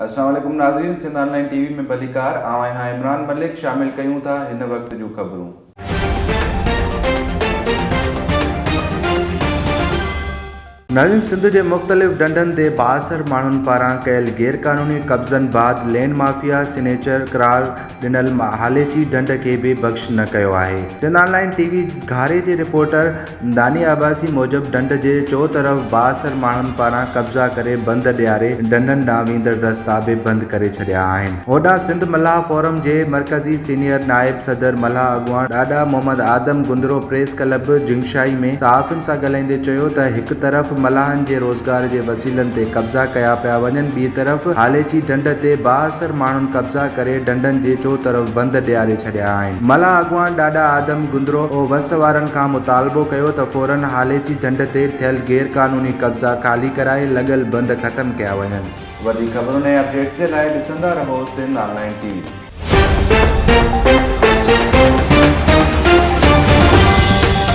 अस्सलाम वालेकुम नाज़रीन, सिंध ऑनलाइन टीवी में भलीकार आवां इमरान मलिक शामिल कयूं था हिन वक्त जूं ख़बरूं। नाज़रीन, सिंध के मुख़्तलिफ़ ढंढनि ते 62 माण्हुनि पारां कयल गैरक़ानूनी कब्ज़नि बाद लैंड माफ़िया सिग्नेचर करार ॾिनल हालेची ढंढ खे बि बख़्श न कयो आहे। सिंध ऑनलाइन टीवी घारे जे रिपोर्टर दानी अब्बासी मूजिब ढंढ जे चोतरफ़ 62 माण्हुनि पारां कब्ज़ा करे बंद ॾियारे ढंढनि ॾांहुं वेंदड़ रस्ता बि बंदि करे छॾिया आहिनि। होॾां सिंध मल्लाह फोरम जे मरकज़ी सीनियर नाइब सदर मल्लाह अॻवान ॾाॾा मोहम्मद आदम गुंदरो प्रेस क्लब जिंगशाई में सहाफ़ियुनि सां ॻाल्हाईंदे चयो त हिकु तरफ़ मल्लाहनि जे रोज़गार जे वसीलनि ते कब्ज़ा कया पिया वञनि, ॿी तरफ़ हालेची ढंढ ते 62 माण्हुनि कब्ज़ा करे ढंढनि जे चोतरफ़ बंदि ॾियारे छॾिया आहिनि। मल्लाह अॻवान ॾाॾा आदम गुंदरो वस वारनि खां मुतालबो कयो त फ़ौरन हालेची ढंढ ते थियल गैरक़ानूनी कब्ज़ा ख़ाली कराए लॻल बंदि ख़तमु कया वञनि। वधीक ख़बरुनि ऐं अपडेट्स जे लाइ ॾिसंदा रहो सिंध ऑनलाइन टीवी।